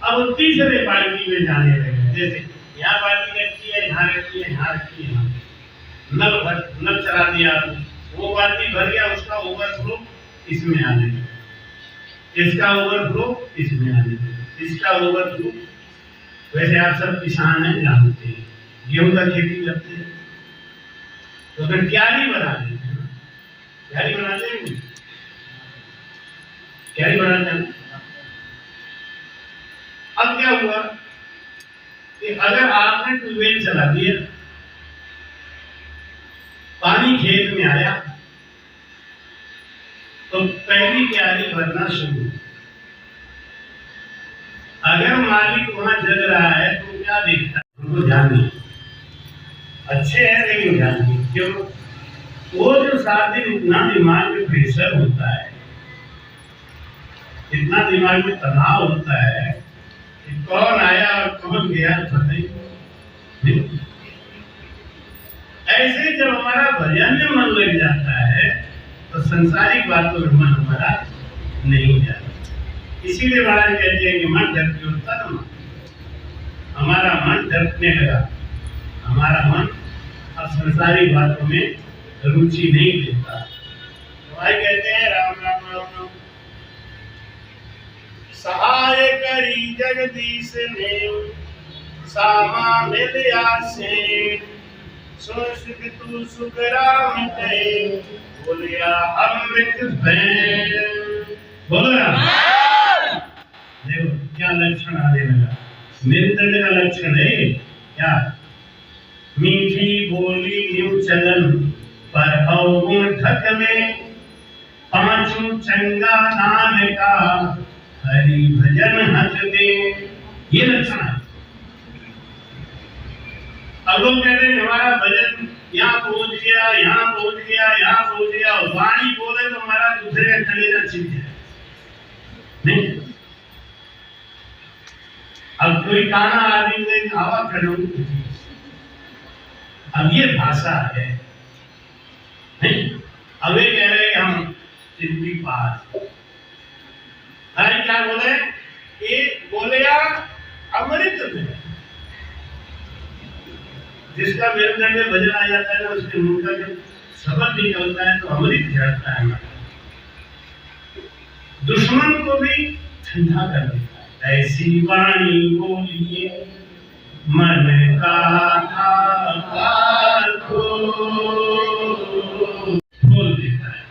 अब तीसरे बाल्टी में जाने लगे। जैसे यहाँ बाल्टी रखी है, यहाँ रखी है, यहाँ रखी है, नल चला दिया, वो बाल्टी भर गया, उसका ओवरफ्लो इसमें आने लगा, इसका ओवरफ्लो इसमें आने लगा, इसका ओवरफ्लो। वैसे आप सब किसान हैं, जानते हैं, गेहूं का खेती करते हैं तो फिर क्यारी बना देते हैं, क्यारी बनाते हैं, क्यारी बनाते हैं। अब क्या हुआ कि अगर आपने ट्यूबवेल चला दिया, पानी खेत में आया, तो पहली क्यारी भरना शुरू। अगर मालिक वहां जग रहा है तो क्या देखता है, उनको ध्यान नहीं, अच्छे हैं लेकिन ध्यान नहीं। क्यों, वो जो 7 दिन इतना दिमाग में प्रेशर होता है, इतना दिमाग में तनाव होता है कि कौन आया और कौन गया पता नहीं। ऐसे जब हमारा भजन में मन लग जाता है तो संसारिक बातों में मन हमारा नहीं जाता। इसीलिए महाराज कहते हैं कि मन ढकने, हमारा मन ढकने लगा, हमारा मन अब संसारिक बातों में रुचि नहीं लेता। तो भाई कहते हैं राम राम राम राम। सहाय करी जगदीश ने सामा मिल आसे, सुन सुख तू सुख राम कहे, बोलिया अमृत बैन। बोलो राम। देखो क्या लक्षण आने लगा, निर्दंड का लक्षण है क्या, मीठी बोली न्यू चलन पर अवगुण धक में, पांचों चंगा नाम का हरि भजन हक दे। ये लक्षण है। अब लोग कहते हैं हमारा भजन यहाँ पहुंच गया, यहाँ पहुंच गया, यहाँ पहुंच गया, वाणी बोले तो हमारा दूसरे का कलेजा छिप जाए। नहीं, अब कोई काना आदमी ने हवा करो, अब ये भाषा है नहीं। अब ये कह रहे हैं हम चिंती पास। अरे क्या बोले, ये बोले यार अमृत में, जिसका मेरुदंड में वजन आ जाता है ना, उसके मुंह का जब शब्द निकलता है तो अमृत झड़ता है। दुश्मन को भी ठंडा कर देता है। ऐसी वाणी बोलिए मन का आकार को खोल देता है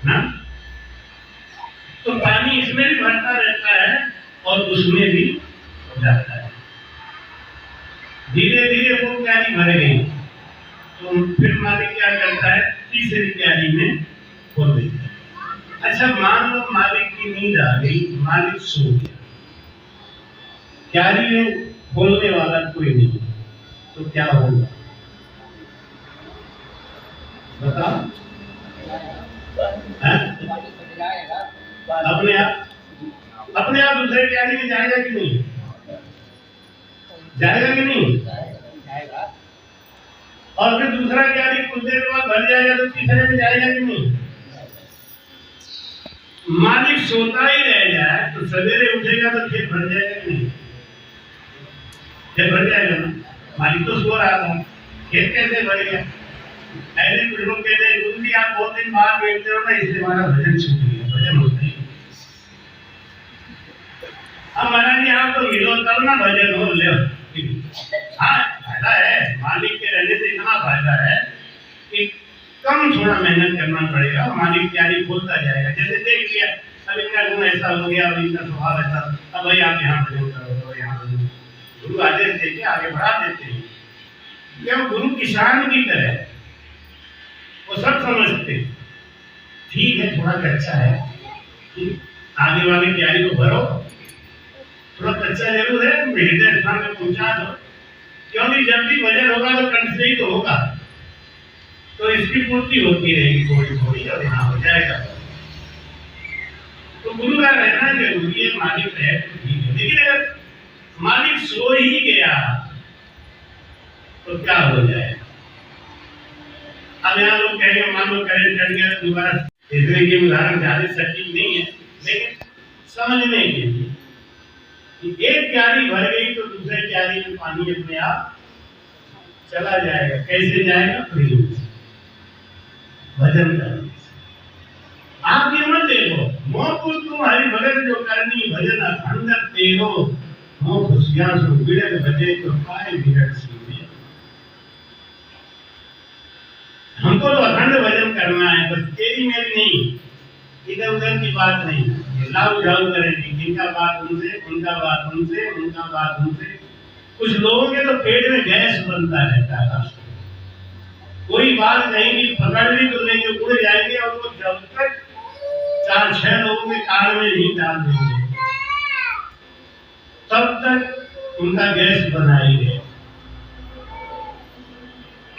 ना। तो पानी इसमें भी भरता रहता है और उसमें भी जाता है। धीरे धीरे वो क्यारी भर गई तो फिर मालिक क्या करता है, तीसरी क्यारी में खोल देता है। अच्छा, मान लो मालिक की नींद आ गई, मालिक सो गया, क्यारी में खोलने वाला कोई नहीं, तो क्या होगा बताओ? अपने आप दूसरे क्यारी में जाएगा कि नहीं? जाएगा कि नहीं? और फिर दूसरा क्यारी कुछ देर बाद भर जाएगा तो तीसरे में जाएगा कि नहीं? मालिक सोता ही रह जाए तो सवेरे उठेगा तो खेत भर जाएगा कि नहीं? खेत भर जाएगा ना। मालिक तो सो रहा था, खेत कैसे भर गया? ऐसे कुछ लोग कहते हैं गुरु जी आप बहुत दिन बाद बैठते हो ना, इसलिए हमारा भजन छूट गया। भजन होता ही। अब महाराज जी आप तो हिलो तब ना भजन हो ले। हाँ फायदा है, मालिक के रहने से इतना फायदा है कि कम थोड़ा मेहनत करना पड़ेगा, मालिक क्यारी खोलता जाएगा। जैसे देख लिया अब इनका गुण ऐसा हो गया, अब इनका स्वभाव ऐसा, अब भाई आप यहाँ भजन करो तो यहाँ भजन। गुरु आदेश देके आगे बढ़ा देते हैं। जब गुरु किसान की तरह वो सब समझते, ठीक है थोड़ा कच्चा है, आगे वाले क्यारी को भरो, थोड़ा कच्चा जरूर है, हृदय स्थान में पहुंचा दो, क्योंकि जब भी भजन होगा तो कंठ से ही तो होगा, तो इसकी पूर्ति होती रहेगी थोड़ी थोड़ी और यहाँ हो जाएगा। तो गुरु का रहना जरूरी है, मालिक है तो ठीक है। लेकिन अगर मालिक सो ही गया तो क्या हो जाएगा? अब यहाँ लोग कहेंगे मान लो करंट कट गया दोबारा, इसलिए ये उदाहरण ज्यादा सटीक नहीं है, लेकिन समझने के लिए एक क्यारी भर गई तो दूसरे क्यारी में पानी अपने आप चला जाएगा। कैसे जाएगा? प्रेम से, भजन करने से। आप ये मत देखो मोह कुछ तुम्हारी भगत जो करनी भजन अखंड तेरो मोह खुशियां सो बिरद भजे तो पाए बिरद सीधे। हमको तो अखंड भजन करना है, बस तेरी मेरी नहीं, इधर उधर की बात नहीं। लाभ जाऊ करेंगे, इनका बात उनसे, उनका बात उनसे, उनका बात उनसे। कुछ लोगों के तो पेट में गैस बनता रहता है, कोई बात नहीं कि पकड़ ली तो लेके उड़ जाएंगे और वो जब तक 4-6 लोगों के कार में नहीं डाल देंगे तब तक उनका गैस बनाई है।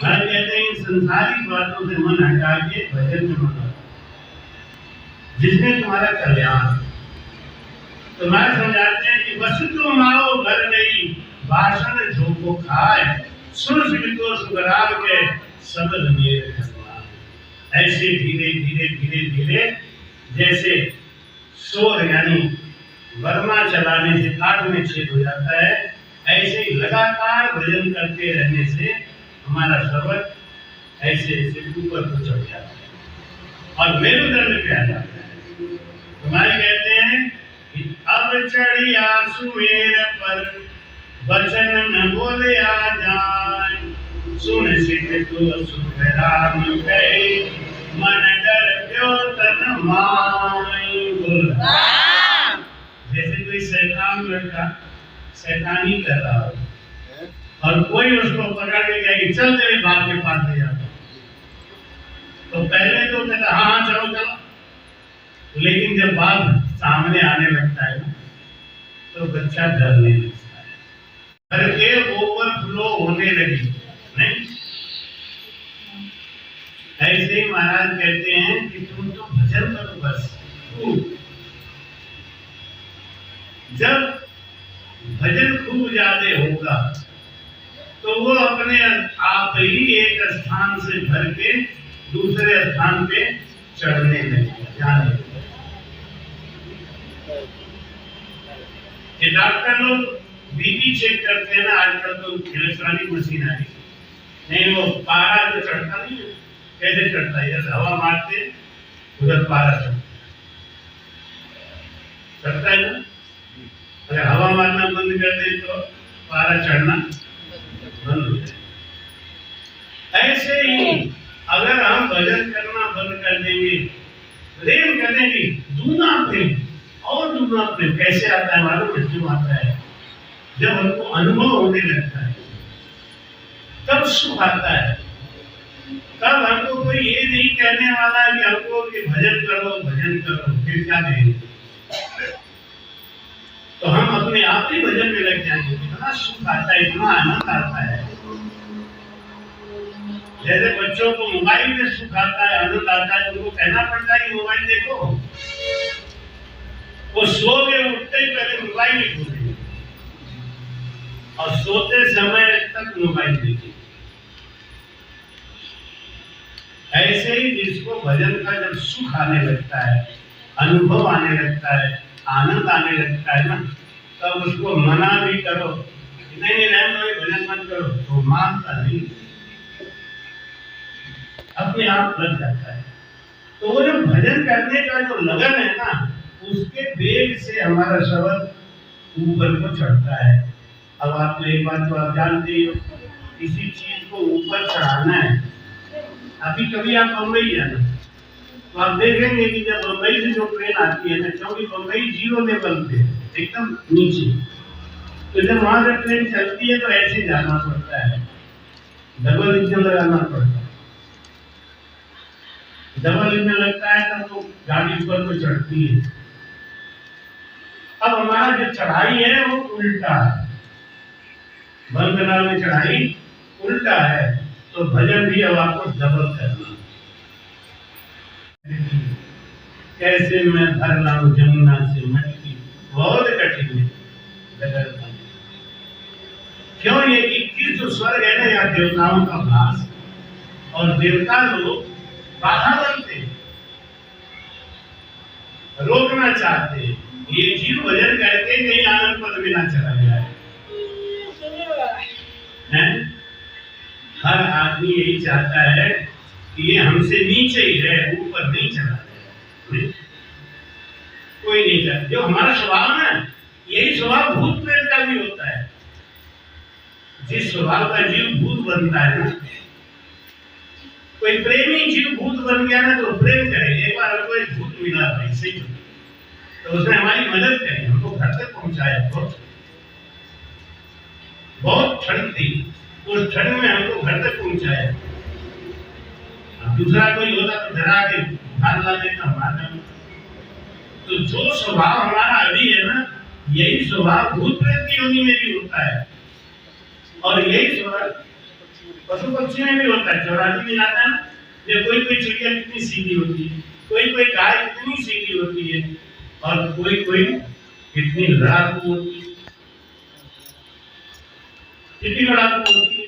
कहते हैं इन संसारिक बातों से मन हटा के भजन में मन, जिसमें तुम्हारा कल्याण। तो मैं समझाते हैं कि बस तुम आओ घर गई भाषण झोंको खाए, सुन सुनितो सुगराम के शब्द मेरे भगवान। ऐसे धीरे धीरे धीरे धीरे जैसे शोर यानी वर्मा चलाने से काट में छेद हो जाता है, ऐसे ही लगातार भजन करते रहने से हमारा शब्द ऐसे ऐसे ऊपर को चढ़ जाता है और मेरुदंड पे आ जाता है। हमारे कहते हैं कि अब चढ़िया सुमेर पर वचन न बोले आ जाए, सुन सिद्ध तो सुख राम गए मन डर प्यो तन माई। जैसे कोई शैतान लड़का शैतानी कर रहा हो और कोई उसको पकड़ के कहे कि चल तेरे बाप के पास ले जाता, तो पहले तो कहता हाँ चलो चलो, लेकिन जब बाप सामने आने लगता है तो बच्चा डरने लगता है, घर के ओवरफ्लो होने लगी नहीं। ऐसे ही महाराज कहते हैं कि तुम तो भजन करो बस। जब भजन खूब ज्यादा होगा तो वो अपने आप ही एक स्थान से भर के दूसरे स्थान पे चढ़ने लगेगा। डॉक्टर लोग बीपी चेक करते हैं ना, आजकल तो इलेक्ट्रॉनिक मशीन आ गई, नहीं वो पारा तो चढ़ता नहीं है। कैसे चढ़ता है? जैसे हवा मारते उधर पारा चढ़ता है ना। अगर हवा मारना बंद कर दे तो पारा चढ़ना बंद हो जाए। ऐसे ही अगर हम भजन करना बंद कर देंगे, प्रेम करने की दूना प्रेम और दूना प्रेम कैसे आता है मालूम है? क्यों आता है? जब हमको अनुभव होने लगता है तब सुख आता है। तब हमको कोई ये नहीं कहने वाला है कि हमको कि भजन करो, फिर क्या करेंगे? तो हम अपने आप ही भजन में लग जाएंगे। इतना सुख आता है, इतना आनंद आता है। जैसे बच्चों को मोबाइल में सुख आता है, आनंद आता है, उनको कहना पड़ता है कि मोबाइल देखो। वो सो के उठते ही पहले मोबाइल ही खोलेंगे और सोते समय तक मोबाइल देखेंगे। ऐसे ही जिसको भजन का जब सुख आने लगता है, अनुभव आने लगता है, आनंद आने लगता है ना, तब उसको मना भी करो, नहीं रहने दो, भजन मत करो, तो मानता नहीं, अपने आप लग जाता है। तो वो जो भजन करने का जो लगन है ना, उसके वेग से हमारा शब्द ऊपर को चढ़ता है। अब आप एक बात तो आप जानते ही हो, किसी चीज को ऊपर चढ़ाना है। अभी कभी आप बम्बई जाना तो आप देखेंगे कि जब बम्बई से जो ट्रेन आती है ना, क्योंकि बम्बई 0 लेवल पे एकदम नीचे, तो जब वहां से ट्रेन चलती है तो ऐसे जाना पड़ता है, डबल इंजन लगाना पड़ता है। डबल इंजन लगता है तब तो गाड़ी ऊपर को चढ़ती है। अब हमारा जो चढ़ाई है वो उल्टा है, बंदना में चढ़ाई उल्टा है, तो भजन भी अब आपको डबल करना। कैसे मैं भर लाऊं जमुना से मटकी, बहुत कठिन है। क्यों? ये 21 जो स्वर्ग है ना, या देवताओं का भास, और देवता लोग बाधा बनते हैं, रोकना चाहते हैं। ये जीव भजन करके कहीं आनंद पद में ना चला जाए। हर आदमी यही चाहता है कि ये हमसे नीचे ही रहे, ऊपर नहीं चला जाए। कोई नहीं चाहता। जो हमारा स्वभाव है, यही स्वभाव भूत प्रेत का भी होता है। जिस स्वभाव का जीव भूत बनता है ना, कोई प्रेमी जीव भूत बन गया ना तो प्रेम करे। एक बार हमको एक भूत मिला भाई, सही तो उसने हमारी मदद करी, हमको घर तक पहुंचाया। बहुत ठंड थी, उस ठंड में हमको घर तक पहुंचाया। दूसरा कोई होता तो डरा के भाग ला लेता हमारा। तो जो स्वभाव हमारा अभी है ना, यही स्वभाव भूत प्रेत की योनि में भी होता है, और यही स्वभाव पशु पक्षी में भी होता है। 84 में आता है ना, ये कोई कोई चिड़िया कितनी सीधी होती है, कोई कोई गाय कितनी सीधी होती है, और कोई कोई कितनी लड़ाकू होती है, कितनी लड़ाकू होती है।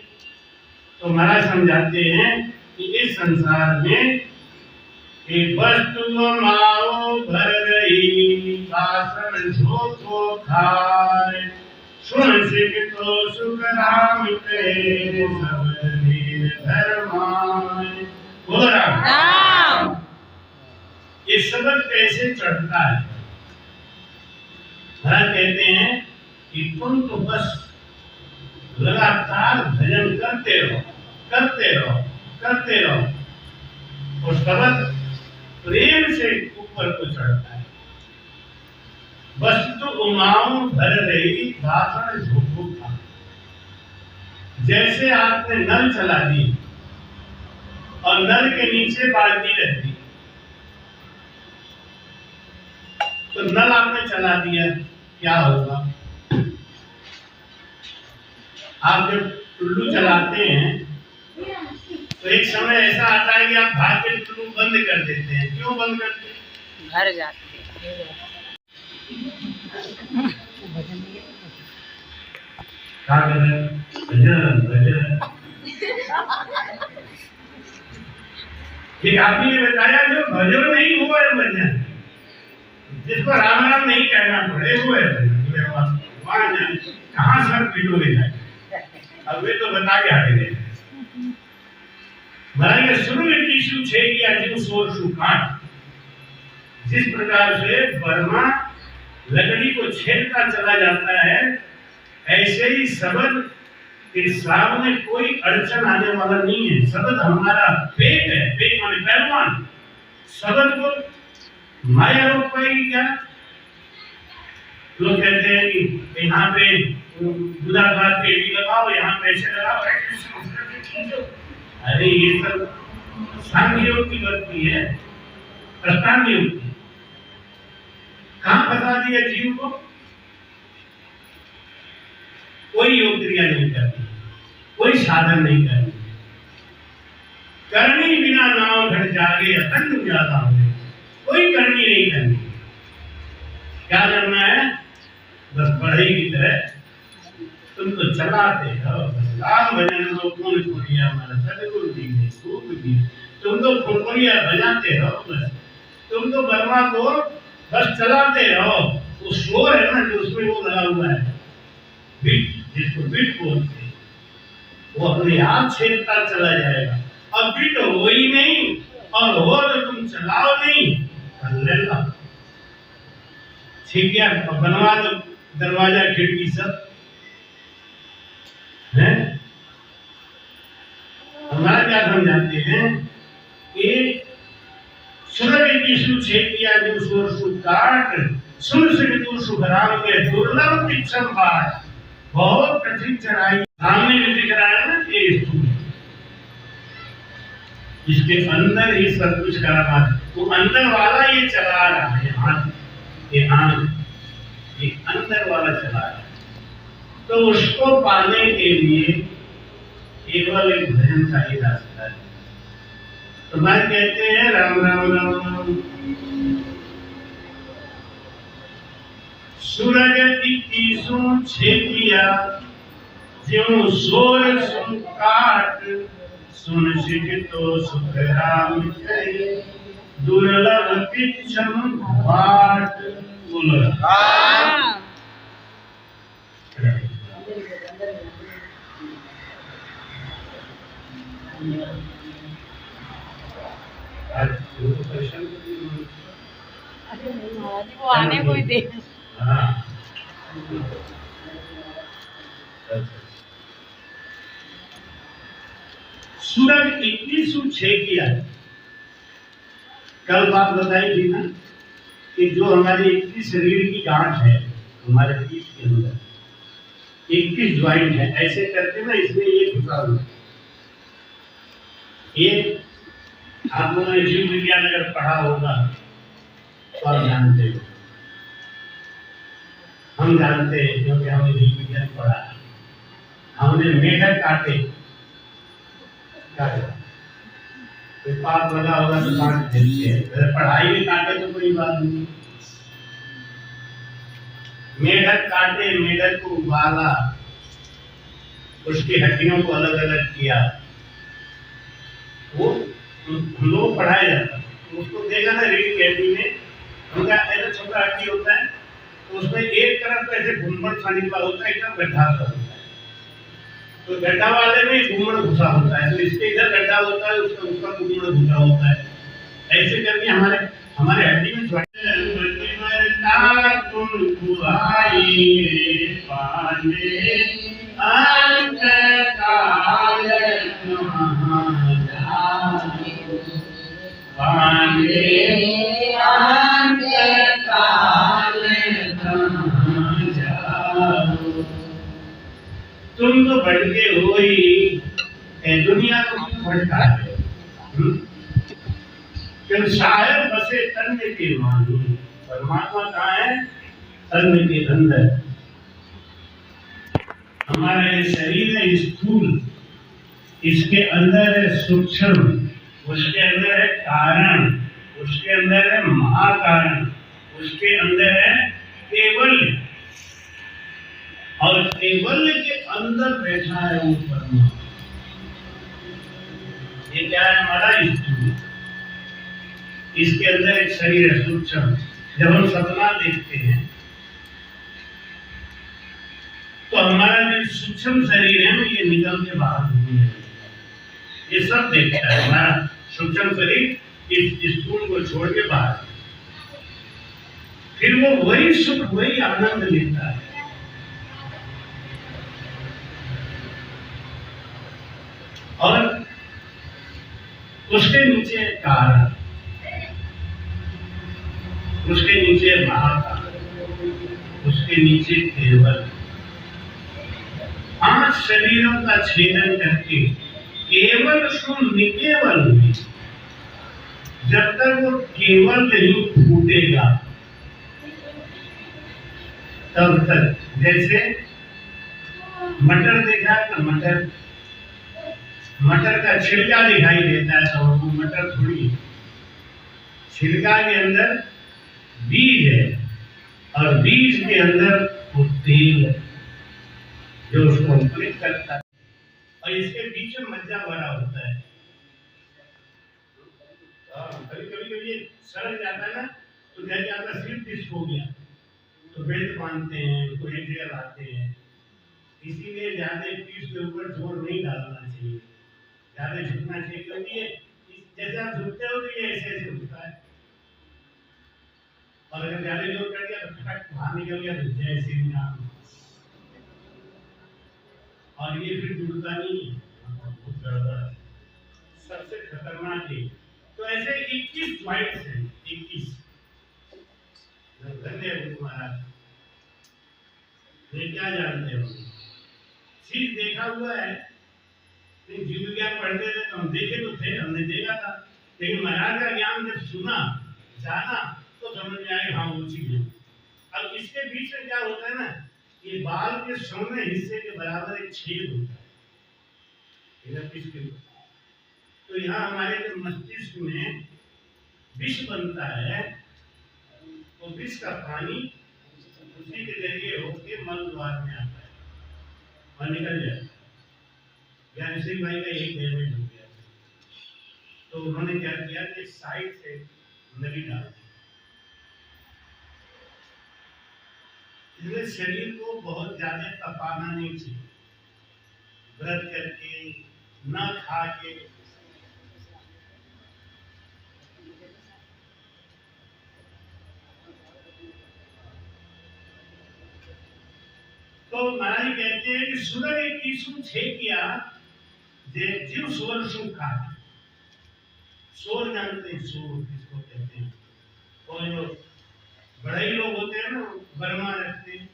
तो महाराज समझाते हैं कि इस संसार में एक वस्तु माओ भर रही, कासन झोंको खाए, सुन सिख तो सुख राम के, सब निर्धर माए। बोल राम। ये शब्द कैसे चढ़ता है? महाराज कहते हैं कि तुम तो बस लगातार भजन करते रहो, करते रहो, करते रहो, और शब्द प्रेम से ऊपर को चढ़ता है। वस्तु उमाओं भर रही, भाषण झोंको खा। जैसे आपने नल चला दी और नल के नीचे बाल्टी रहती, तो नल आपने चला दिया, क्या होगा? आप जब टुल्लू चलाते हैं तो एक समय ऐसा आता है कि आप भाग के टुल्लू बंद कर देते हैं। क्यों बंद करते हैं? घर जाते हैं। क्या कर रहे हैं? भजन भजन। एक आदमी ने बताया जो भजन नहीं हुआ है भजन, जिसको राम राम नहीं कहना पड़े वो है भजन। कहाँ सर पीटोगे जाए? अब वे तो बता के आगे गए। महाराज शुरू में टिश्यू छे किया जीव सोर काट। जिस प्रकार से बर्मा लकड़ी को छेदता चला जाता है, ऐसे ही शब्द के सामने कोई अड़चन आने वाला नहीं है। शब्द हमारा पेट है, पेट माने पहलवान। शब्द को माया रोक पाएगी क्या? लोग कहते हैं कि यहाँ पे बुधाघात पेटी लगाओ, यहाँ पैसे लगाओ, अरे ये सब सांख्य योग की गलती है, अष्टांग योग की। कहाँ फंसा दिया जीव को? कोई योग क्रिया नहीं करती, कोई साधन नहीं करती। करनी बिना नाव घट जागे अखंड ज्यादा हो गए। कोई करनी नहीं करनी। क्या करना है? बस बढ़ई की तरह तुम तो चलाते हो। राम भजन तो कौन छोड़िया हमारा सदगुरु जी ने खूब की। तुम तो फुटफुड़िया बजाते हो, बस तुम तो बर्मा को बस चलाते रहो। वो शोर है ना जो उसमें वो लगा हुआ है, बिट, जिसको बिट बोलते हैं, वो अपने आप छेदता चला जाएगा। अब बिट हो ही नहीं और हो तो तुम चलाओ नहीं, कर लेना। ठीक है, बनवा दो दरवाजा खिड़की सब है। हमारा क्या समझाते हैं कि सूर्य की छेद किया जो सुर काट, सुन सिख तू सुखराम के दुर्लभ पिछम बाट। बहुत कठिन चढ़ाई सामने में दिख रहा है ना, ये स्थूल, इसके अंदर ही सब कुछ करा रहा है। वो अंदर वाला ये चला रहा है, हाथ ये हाथ ये अंदर वाला चला रहा है। तो उसको पाने के लिए केवल एक भजन का ही रास्ता है। तो मैं कहते हैं राम राम राम राम। सूरज की सुन छेदिया ज्यों सोर सुन काट, सुन सिख तो सुख राम कहे दुर्लभ पिछम बाट। बोलो वो आने को ही दे। सूरज 2106 किया। कल बात बताई थी ना कि जो हमारी 21 शरीर की गांठ है हमारे पीठ के अंदर, 21 ज्वाइंट है, ऐसे करके ना इसमें ये घुसा हुआ। ये आप लोगों ने जीव विज्ञान अगर पढ़ा होगा तो आप जानते हो, हम जानते हैं क्योंकि हमने जीव विज्ञान पढ़ा है। हमने मेढक काटे, कोई पाप लगा होगा तो काट देते हैं, अगर पढ़ाई में काटे तो कोई बात नहीं। मेढक काटे, मेढक को उबाला, उसकी हड्डियों को अलग अलग किया, वो हम लोग पढ़ाया जाता है। उसको देखा ना रीढ़ की हड्डी में, उनका ऐसा छोटा हड्डी होता है तो उसमें एक तरफ ऐसे घुमड़ खाने वाला होता है, एकदम गड्ढा सा होता है। तो गड्ढा वाले में घुमड़ घुसा होता है, तो इसके इधर गड्ढा होता है, उसका ऊपर घुमड़ घुसा होता है। ऐसे करके हमारे हड्डी में तुम तो भटके हो ही, दुनिया को क्यों भटका है? क्यों शायद बसे तन के मानी। परमात्मा कहाँ है? तन के अंदर। हमारा ये शरीर है स्थूल, इसके अंदर है सूक्ष्म, उसके अंदर है कारण, उसके अंदर है महाकारण, उसके अंदर है केवल, और केवल के अंदर बैठा है वो परमात्मा। ये क्या है? हमारा स्थूल, इसके अंदर एक शरीर है सूक्ष्म। जब हम सपना देखते हैं तो हमारा जो सूक्ष्म शरीर है ना, ये निकल के बाहर घूमने लगता है। ये सब देखता है। हमारा सूक्ष्म शरीर इस स्थूल को छोड़ के बाहर, फिर वो वही सुख वही आनंद लेता है। और उसके नीचे कारण, उसके नीचे महाकाल, उसके नीचे केवल। 5 शरीरों का छेदन करके केवल शुद्ध निकेवल में, जब तक वो केवल नहीं फूटेगा तब तक, जैसे मटर देखा तो मटर का छिलका दिखाई देता है, तो वो मटर थोड़ी, छिलका के अंदर बीज है और बीज के अंदर वो तेल है जो उसको अंकुरित करता है, और इसके बीच में मज्जा भरा होता है। कभी कभी ये सड़क जाता है ना, तो क्या आपका सिर डिस्क हो गया तो बेल्ट बांधते हैं, उसको एक जगह लाते हैं। इसीलिए ज्यादा पीठ के ऊपर जोर नहीं डालना चाहिए, ज्यादा झुकना चाहिए, क्योंकि जैसे आप झुकते हो तो ये ऐसे ऐसे होता है, और अगर ज्यादा जोर कर दिया तो फटक बाहर निकल गया तो जैसे नाम, और ये फिर जुड़ता नहीं है, बहुत गड़बड़ है, सबसे खतरनाक है। तो ऐसे 21 ज्वाइंट्स हैं, 21। धन्यवाद महाराज, ये क्या जानते हो, चीज देखा हुआ है, जीव विज्ञान पढ़ते थे तो हम देखे तो थे, हमने देखा था, लेकिन महाराज का ज्ञान जब सुना जाना तो समझ में आया हाँ वो चीज है। अब इसके बीच में क्या होता है ना, ये बाल के सोने हिस्से के बराबर एक छेद होता है, तो यहाँ हमारे जो मस्तिष्क में विष बनता है, तो विष का पानी उसी के जरिए होके मल द्वार में आता है और निकल जाता है। ज्ञान सिंह भाई का एक डैमेज हो गया, तो उन्होंने क्या किया कि साइड से नली डाल दी। इसलिए शरीर को बहुत ज्यादा तपाना नहीं चाहिए, व्रत करके न खा के। तो महाराज कहते हैं कि सुगर एक ईसु छे किया जे जीव सोर सुखा। सोर जानते हैं, सोर किसको कहते हैं, और जो बड़े लोग होते हैं ना बर्मा रखते हैं,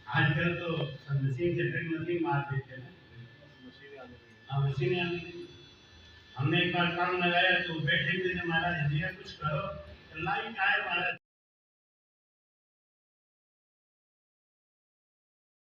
आजकल तो मशीन से मशीन मार देते हैं, मशीन आ गई। हमने एक बार काम लगाया तो बैठे थे महाराज, भैया कुछ करो, लाइट आए महाराज।